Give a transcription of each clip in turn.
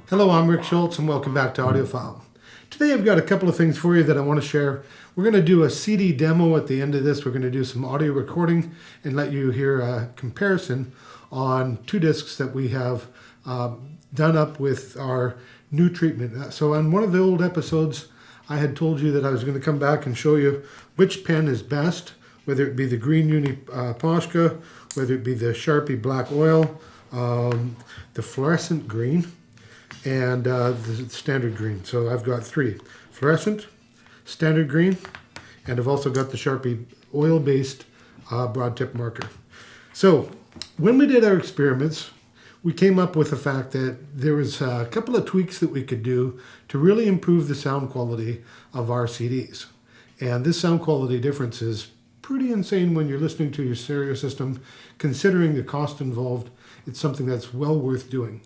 Hello, I'm Rick Schultz and welcome back to Audiophile. Today I've got a couple of things for you that I want to share. We're going to do a CD demo at the end of this. We're going to do some audio recording and let you hear a comparison on two discs that we have done up with our new treatment. So on one of the old episodes, I had told you that I was going to come back and show you which pen is best, whether it be the green Uni Posca, whether it be the Sharpie Black Oil, the fluorescent green, and the standard green. So I've got three: fluorescent, standard green, and I've also got the Sharpie oil-based broad tip marker. So when we did our experiments, we came up with the fact that there was a couple of tweaks that we could do to really improve the sound quality of our CDs. And this sound quality difference is pretty insane when you're listening to your stereo system. Considering the cost involved, it's something that's well worth doing.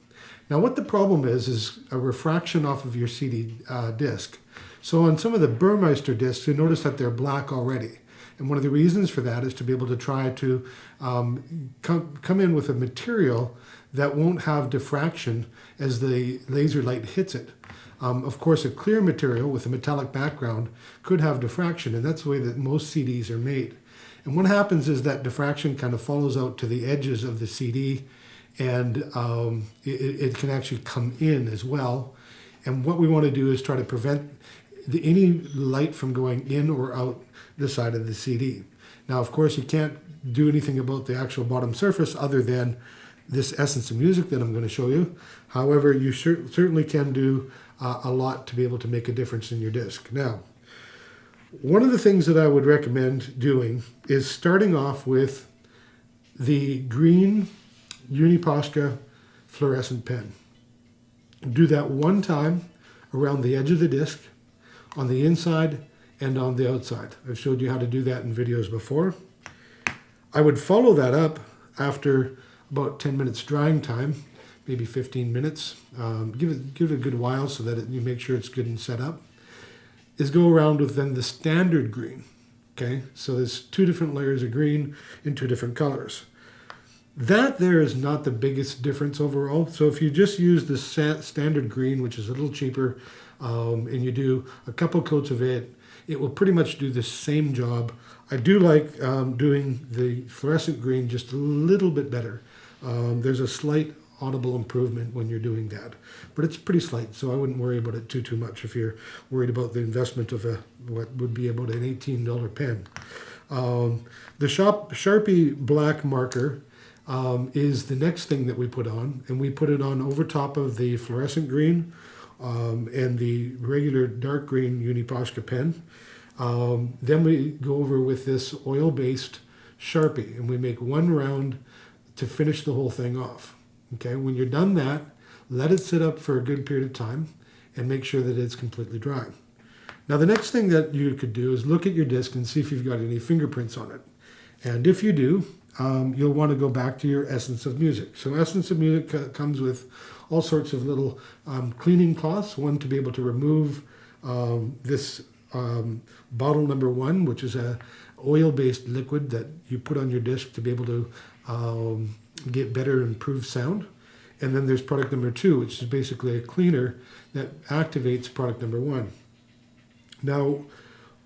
Now what the problem is a refraction off of your CD disc. So on some of the Burmeister discs, you notice that they're black already. And one of the reasons for that is to be able to try to come in with a material that won't have diffraction as the laser light hits it. Of course, a clear material with a metallic background could have diffraction, and that's the way that most CDs are made. And what happens is that diffraction kind of follows out to the edges of the CD, and it can actually come in as well. And what we want to do is try to prevent any light from going in or out the side of the CD. Now, of course, you can't do anything about the actual bottom surface other than this Essence of Music that I'm going to show you. However, you certainly can do a lot to be able to make a difference in your disc. Now, one of the things that I would recommend doing is starting off with the green Uni Posca fluorescent pen. Do that one time around the edge of the disc, on the inside and on the outside. I've showed you how to do that in videos before. I would follow that up after about 10 minutes drying time, maybe 15 minutes. Give it a good while so that you make sure it's good and set up. Is go around with then the standard green. Okay, so there's two different layers of green in two different colors. That there is not the biggest difference overall. So if you just use the standard green, which is a little cheaper, and you do a couple coats of it, it will pretty much do the same job. I do like doing the fluorescent green just a little bit better. There's a slight audible improvement when you're doing that, but it's pretty slight, so I wouldn't worry about it too much if you're worried about the investment of what would be about an $18 pen. The Sharpie black marker is the next thing that we put on, and we put it on over top of the fluorescent green and the regular dark green Uni Posca pen. Then we go over with this oil-based Sharpie, and we make one round to finish the whole thing off. Okay, when you're done that, let it sit up for a good period of time and make sure that it's completely dry. Now the next thing that you could do is look at your disc and see if you've got any fingerprints on it. And if you do, you'll want to go back to your Essence of Music. So Essence of Music comes with all sorts of little cleaning cloths. One to be able to remove this bottle number one, which is a oil-based liquid that you put on your disc to be able to get better improved sound. And then there's product number two, which is basically a cleaner that activates product number one. Now,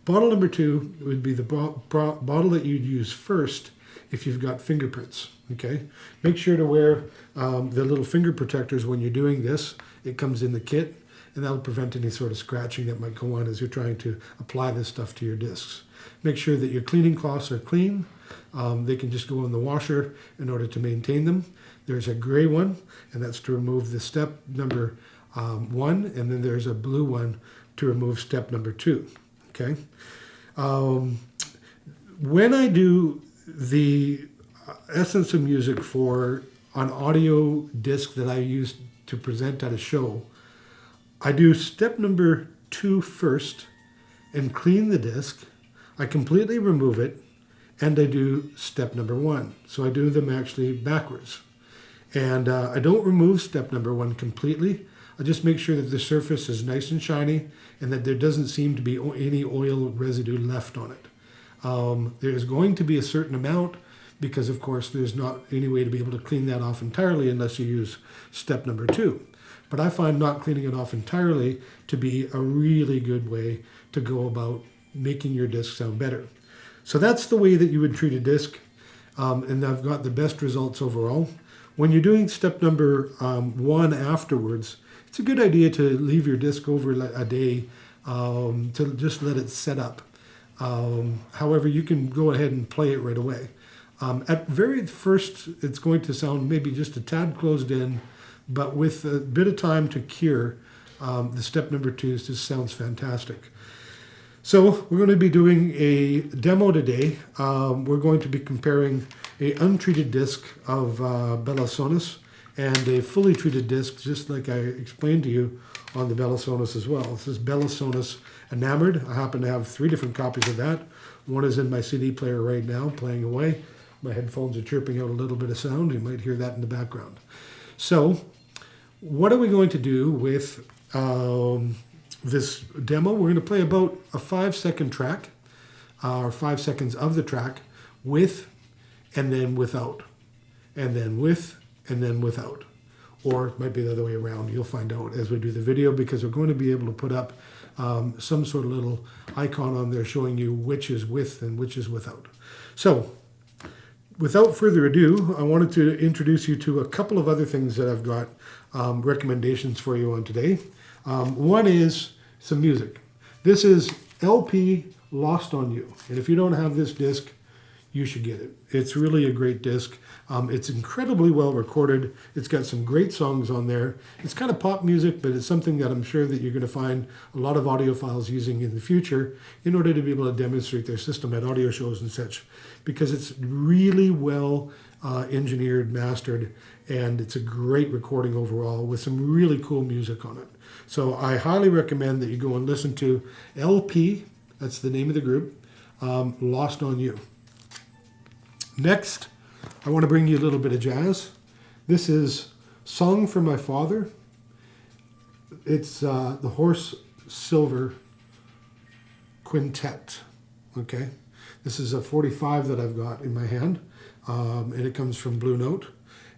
bottle number two would be the bottle that you'd use first if you've got fingerprints. Okay, make sure to wear the little finger protectors when you're doing this. It comes in the kit, and that'll prevent any sort of scratching that might go on as you're trying to apply this stuff to your discs. Make sure that your cleaning cloths are clean. They can just go in the washer in order to maintain them. There's a gray one, and that's to remove the step number one, and then there's a blue one to remove step number two. Okay. When I do the Essence of Music for an audio disc that I use to present at a show, I do step number two first and clean the disc. I completely remove it, and I do step number one. So I do them actually backwards. And I don't remove step number one completely. I just make sure that the surface is nice and shiny and that there doesn't seem to be any oil residue left on it. There's going to be a certain amount because, of course, there's not any way to be able to clean that off entirely unless you use step number 2. But I find not cleaning it off entirely to be a really good way to go about making your disc sound better. So that's the way that you would treat a disc, and I've got the best results overall. When you're doing step number 1 afterwards, it's a good idea to leave your disc over a day to just let it set up. However, you can go ahead and play it right away. At very first, it's going to sound maybe just a tad closed in, but with a bit of time to cure, the step number 2 just sounds fantastic. So we're going to be doing a demo today. We're going to be comparing a untreated disc of Bellasonus and a fully treated disc, just like I explained to you on the Bellasonus as well. This is Bellasonus Enamored. I happen to have 3 different copies of that. One is in my CD player right now, playing away. My headphones are chirping out a little bit of sound. You might hear that in the background. So what are we going to do with this demo? We're going to play about a 5-second track, or 5 seconds of the track, with and then without, and then with and then without. Or it might be the other way around. You'll find out as we do the video, because we're going to be able to put up some sort of little icon on there showing you which is with and which is without. So without further ado, I wanted to introduce you to a couple of other things that I've got recommendations for you on today. One is some music. This is LP Lost on You. And if you don't have this disc, you should get it. It's really a great disc. It's incredibly well recorded. It's got some great songs on there. It's kind of pop music, but it's something that I'm sure that you're going to find a lot of audiophiles using in the future in order to be able to demonstrate their system at audio shows and such, because it's really well engineered, mastered, and it's a great recording overall with some really cool music on it. So I highly recommend that you go and listen to LP, that's the name of the group, Lost on You. Next, I want to bring you a little bit of jazz. This is Song for My Father. It's the Horse Silver Quintet. Okay, this is a 45 that I've got in my hand, and it comes from Blue Note,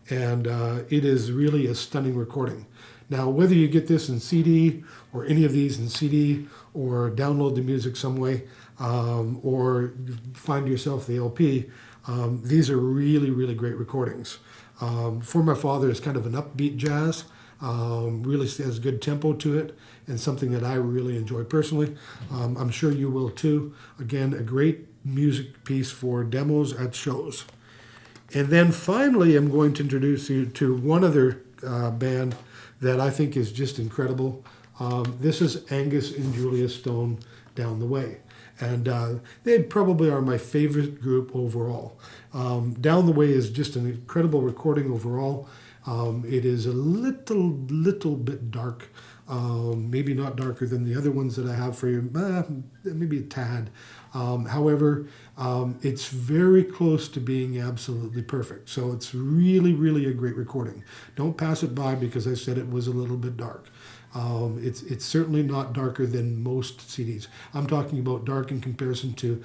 and it is really a stunning recording. Now, whether you get this in CD or any of these in CD, or download the music some way, or find yourself the LP, these are really, really great recordings. For My Father is kind of an upbeat jazz, really has good tempo to it, and something that I really enjoy personally. I'm sure you will too. Again, a great music piece for demos at shows. And then finally, I'm going to introduce you to one other band that I think is just incredible. This is Angus and Julia Stone, Down the Way. And they probably are my favorite group overall. Down the Way is just an incredible recording overall. It is a little bit dark, maybe not darker than the other ones that I have for you, maybe a tad. However, it's very close to being absolutely perfect. So it's really, really a great recording. Don't pass it by because I said it was a little bit dark. It's certainly not darker than most CDs. I'm talking about dark in comparison to,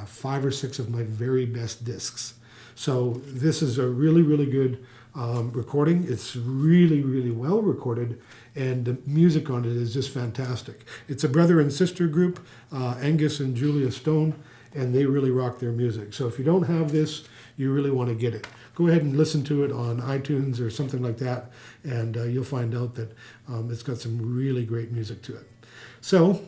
5 or 6 of my very best discs. So this is a really, really good recording. It's really, really well recorded, and the music on it is just fantastic. It's a brother and sister group, Angus and Julia Stone, and they really rock their music. So if you don't have this, you really want to get it. Go ahead and listen to it on iTunes or something like that, and you'll find out that it's got some really great music to it. So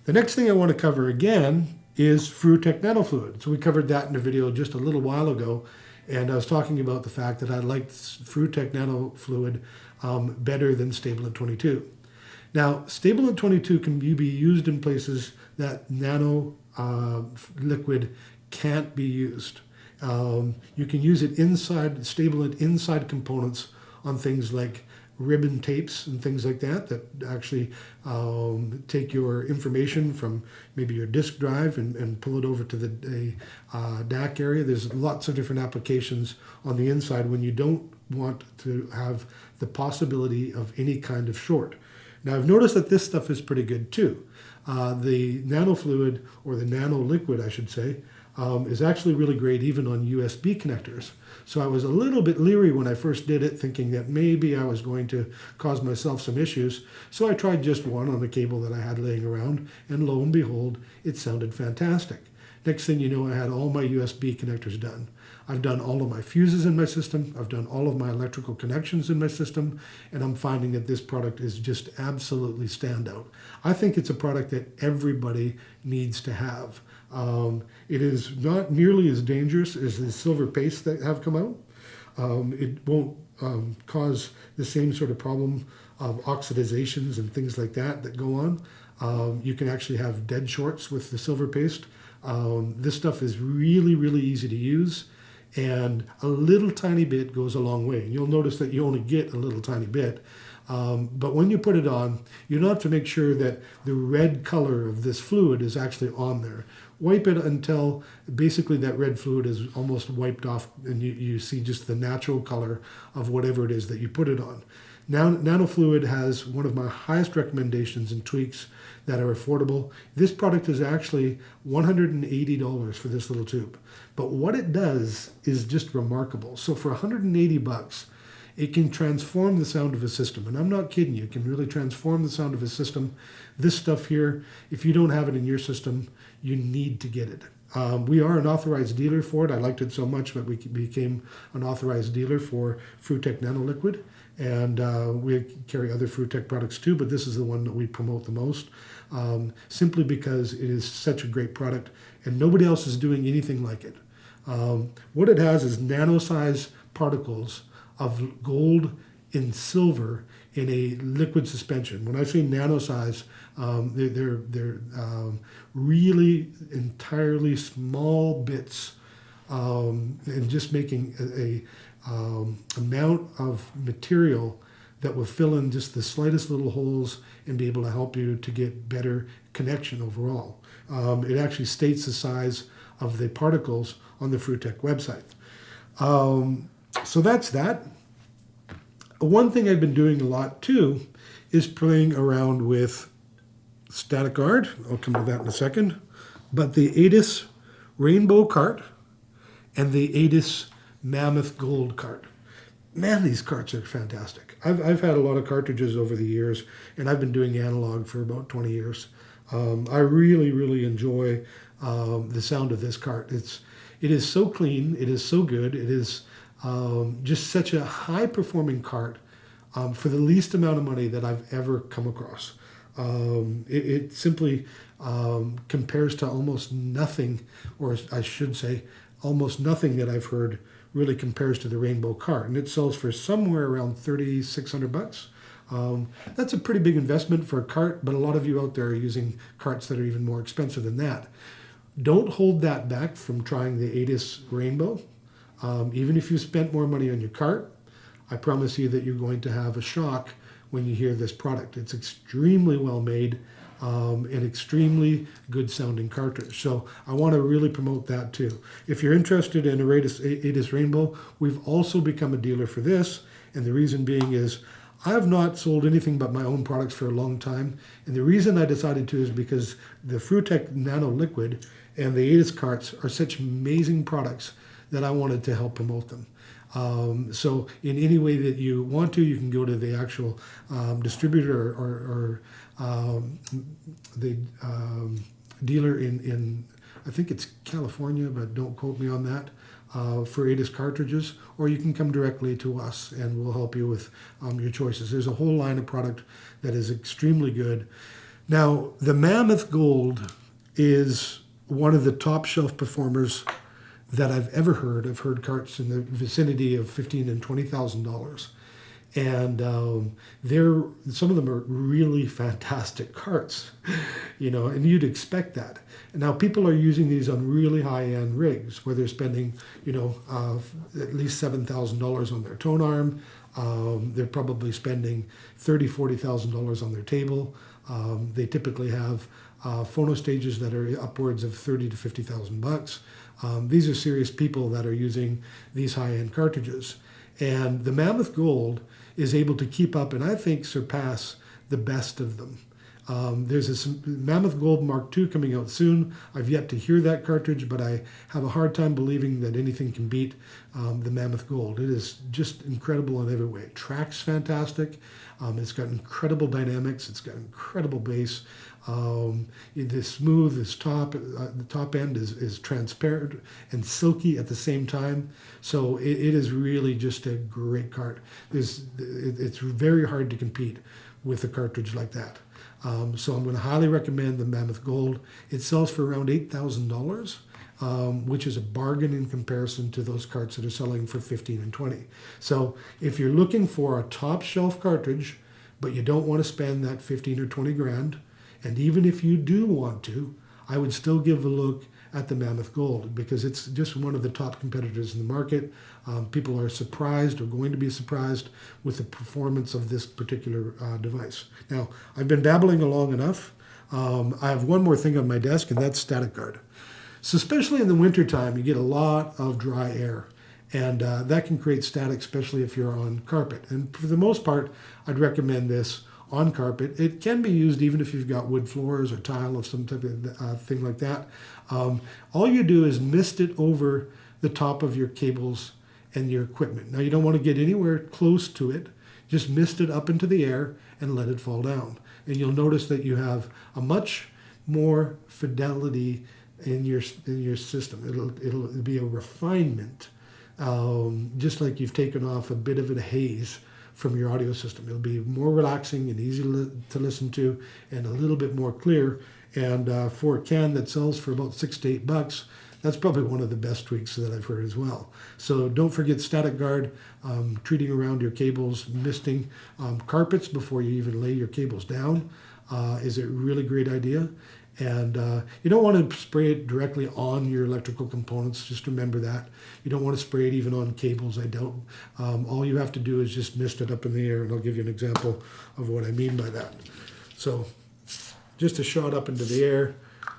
the next thing I want to cover again is Fruitech nanofluid. So we covered that in a video just a little while ago, and I was talking about the fact that I liked Fruitech nanofluid better than Stabilant 22. Now, Stabilant 22 can be used in places that nano liquid can't be used. You can use it inside, Stabilant inside components on things like ribbon tapes and things like that actually take your information from maybe your disk drive and pull it over to the DAC area. There's lots of different applications on the inside when you don't want to have the possibility of any kind of short. Now, I've noticed that this stuff is pretty good too. The nano fluid, or the nano liquid, I should say, is actually really great even on USB connectors. So I was a little bit leery when I first did it, thinking that maybe I was going to cause myself some issues. So I tried just one on a cable that I had laying around, and lo and behold, it sounded fantastic. Next thing you know, I had all my USB connectors done. I've done all of my fuses in my system. I've done all of my electrical connections in my system, and I'm finding that this product is just absolutely standout. I think it's a product that everybody needs to have. It is not nearly as dangerous as the silver paste that have come out. It won't cause the same sort of problem of oxidizations and things like that go on. You can actually have dead shorts with the silver paste. This stuff is really, really easy to use, and a little tiny bit goes a long way. And you'll notice that you only get a little tiny bit. But when you put it on, you don't have to make sure that the red color of this fluid is actually on there. Wipe it until basically that red fluid is almost wiped off, and you see just the natural color of whatever it is that you put it on. Now, nano fluid has one of my highest recommendations and tweaks that are affordable. This product is actually $180 for this little tube. But what it does is just remarkable. So for $180, it can transform the sound of a system. And I'm not kidding you, it can really transform the sound of a system. This stuff here, if you don't have it in your system, you need to get it. We are an authorized dealer for it. I liked it so much that we became an authorized dealer for Fruitech Nano Liquid. And we carry other Fruitech products too, but this is the one that we promote the most, simply because it is such a great product and nobody else is doing anything like it. What it has is nano-size particles of gold and silver in a liquid suspension. When I say nano-size, they're really entirely small bits, and just making a amount of material that will fill in just the slightest little holes and be able to help you to get better connection overall. It actually states the size of the particles on the Fruitech website. So that's that. One thing I've been doing a lot too is playing around with static guard. I'll come to that in a second. But the Oddiophile Rainbow cart and the Oddiophile Mammoth Gold cart. Man, these carts are fantastic. I've had a lot of cartridges over the years, and I've been doing analog for about 20 years. I really, really enjoy the sound of this cart. It is so clean. It is so good. It is just such a high-performing cart for the least amount of money that I've ever come across. It simply compares to almost nothing, or I should say, almost nothing that I've heard really compares to the Rainbow cart, and it sells for somewhere around $3,600. That's a pretty big investment for a cart, but a lot of you out there are using carts that are even more expensive than that. Don't hold that back from trying the Oddiophile Rainbow. Even if you spent more money on your cart, I promise you that you're going to have a shock when you hear this product. It's extremely well made, and extremely good sounding cartridge. So I want to really promote that too. If you're interested in a Oddiophile Rainbow, we've also become a dealer for this. And the reason being is I have not sold anything but my own products for a long time. And the reason I decided to is because the Fruitech Nano Liquid and the Oddiophile carts are such amazing products that I wanted to help promote them. So in any way that you want to, you can go to the actual distributor or the dealer in I think it's California, but don't quote me on that, for Oddiophile cartridges, or you can come directly to us and we'll help you with your choices. There's a whole line of product that is extremely good. Now, the Mammoth Gold is one of the top shelf performers that I've ever heard. I've heard carts in the vicinity of $15,000 and $20,000, and some of them are really fantastic carts, and you'd expect that. And now people are using these on really high-end rigs where they're spending, at least $7,000 on their tone arm. They're probably spending $30,000, $40,000 on their table. They typically have phono stages that are upwards of $30,000 to $50,000. These are serious people that are using these high-end cartridges. And the Mammoth Gold is able to keep up and I think surpass the best of them. There's a Mammoth Gold Mark II coming out soon. I've yet to hear that cartridge, but I have a hard time believing that anything can beat the Mammoth Gold. It is just incredible in every way. It tracks fantastic. It's got incredible dynamics. It's got incredible bass. It is smooth. The top end is transparent and silky at the same time. So it is really just a great cart. It's very hard to compete with a cartridge like that. So I'm going to highly recommend the Mammoth Gold. It sells for around $8,000, which is a bargain in comparison to those carts that are selling for $15,000 and $20,000. So if you're looking for a top shelf cartridge, but you don't want to spend that 15 or 20 grand, and even if you do want to, I would still give a look at the Mammoth Gold because it's just one of the top competitors in the market. People are surprised or going to be surprised with the performance of this particular device. Now, I've been babbling along enough. I have one more thing on my desk, and that's static guard. So especially in the wintertime, you get a lot of dry air. And that can create static, especially if you're on carpet. And for the most part, I'd recommend this on carpet. It can be used even if you've got wood floors or tile of some type of thing like that. All you do is mist it over the top of your cables and your equipment. Now, you don't want to get anywhere close to it. Just mist it up into the air and let it fall down. And you'll notice that you have a much more fidelity in your system. It'll be a refinement. Just like you've taken off a bit of a haze from your audio system. It'll be more relaxing and easy to listen to and a little bit more clear. And for a can that sells for about $6 to $8, that's probably one of the best tweaks that I've heard as well. So don't forget static guard, treating around your cables, misting carpets before you even lay your cables down is a really great idea. And you don't want to spray it directly on your electrical components. Just remember that. You don't want to spray it even on cables. I don't. All you have to do is just mist it up in the air, and I'll give you an example of what I mean by that. So just a shot up into the air,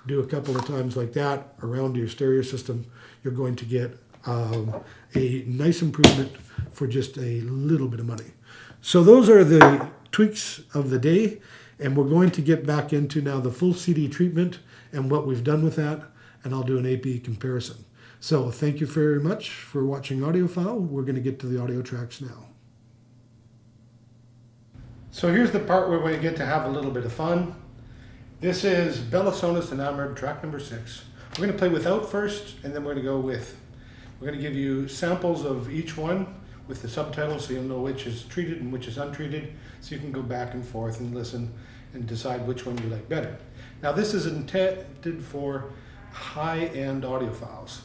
do a couple of times like that around your stereo system. You're going to get a nice improvement for just a little bit of money. So those are the tweaks of the day. And we're going to get back into now the full CD treatment and what we've done with that, and I'll do an AP comparison. So thank you very much for watching Audiophile. We're going to get to the audio tracks now. So here's the part where we get to have a little bit of fun. This is Bellasonus Enamored, track number 6. We're going to play without first, and then we're going to go with. We're going to give you samples of each one with the subtitles so you'll know which is treated and which is untreated, so you can go back and forth and listen and decide which one you like better. Now this is intended for high-end audiophiles.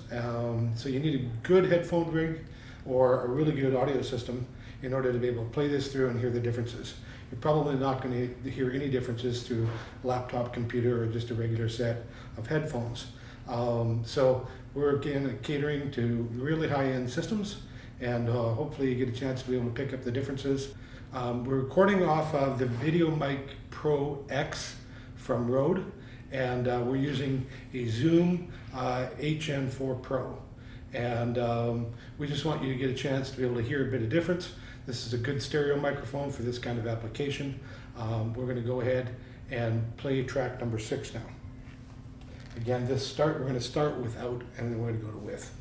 So you need a good headphone rig or a really good audio system in order to be able to play this through and hear the differences. You're probably not going to hear any differences through a laptop computer or just a regular set of headphones. So we're again catering to really high-end systems, and hopefully you get a chance to be able to pick up the differences. We're recording off of the VideoMic Pro X from Rode, and we're using a Zoom HN4 Pro. And we just want you to get a chance to be able to hear a bit of difference. This is a good stereo microphone for this kind of application. We're going to go ahead and play track number 6 now. Again, we're going to start without, and then we're going to go to with.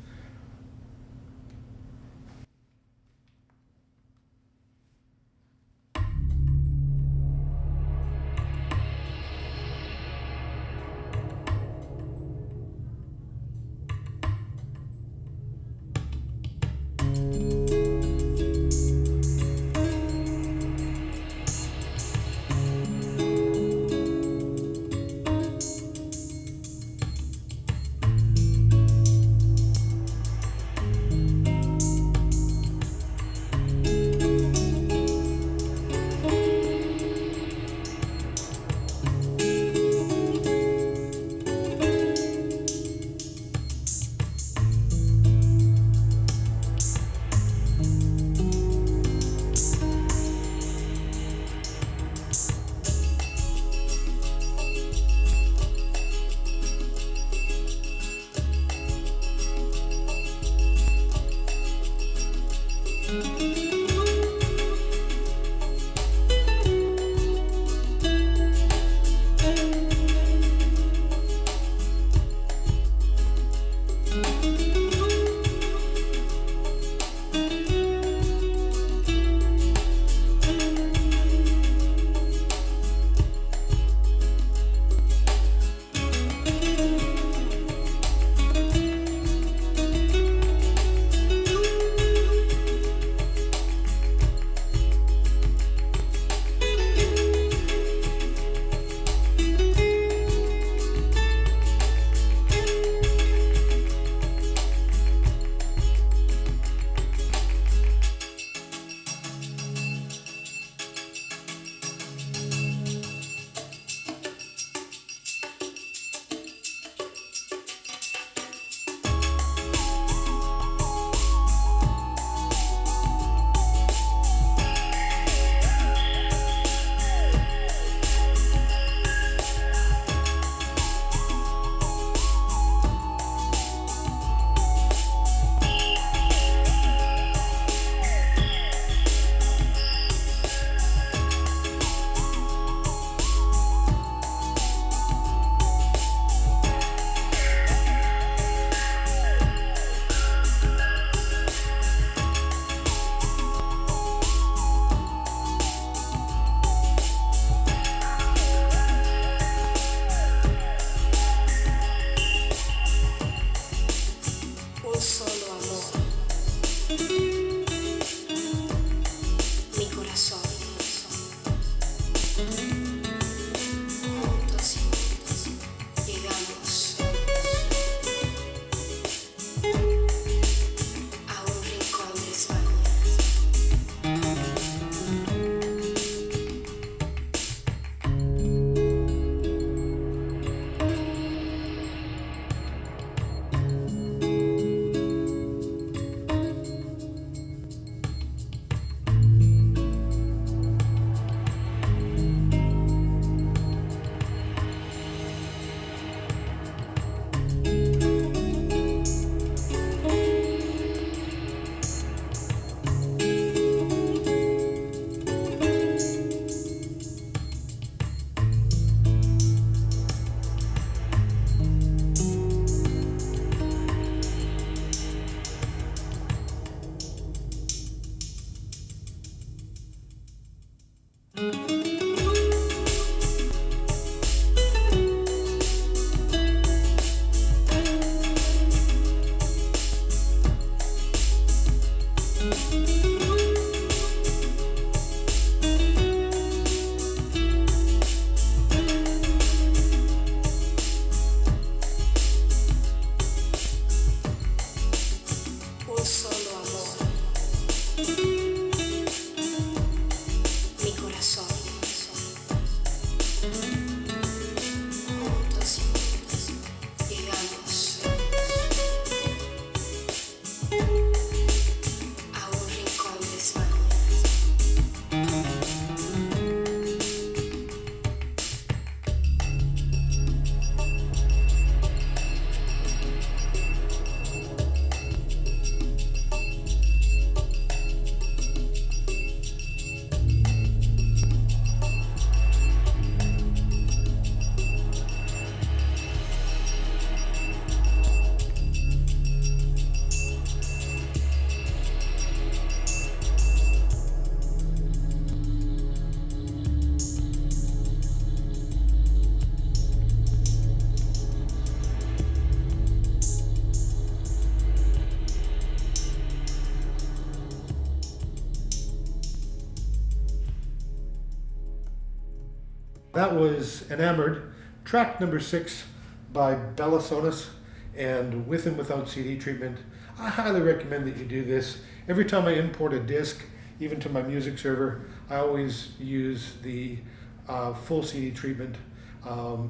Un solo amor. Mi corazón. Juntos llegamos a un rincón de España. Un solo amor. Mi corazón. Juntos llegamos a un rincón de España. That was Enamored, track number 6 by Bellasonis, and With and Without CD treatment. I highly recommend that you do this. Every time I import a disc, even to my music server, I always use the full CD treatment.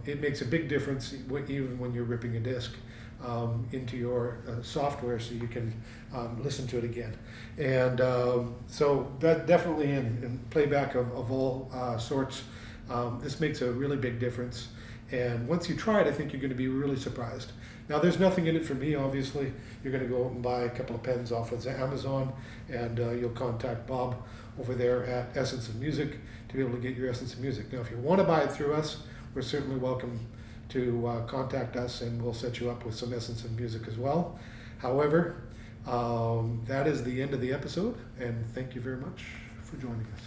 It makes a big difference even when you're ripping a disc into your software so you can listen to it again. And so that definitely in playback of all sorts, this makes a really big difference. And once you try it, I think you're going to be really surprised. Now, there's nothing in it for me, obviously. You're going to go out and buy a couple of pens off of Amazon, and you'll contact Bob over there at Essence of Music to be able to get your Essence of Music. Now, if you want to buy it through us, we're certainly welcome to contact us, and we'll set you up with some Essence of Music as well. However, that is the end of the episode, and thank you very much for joining us.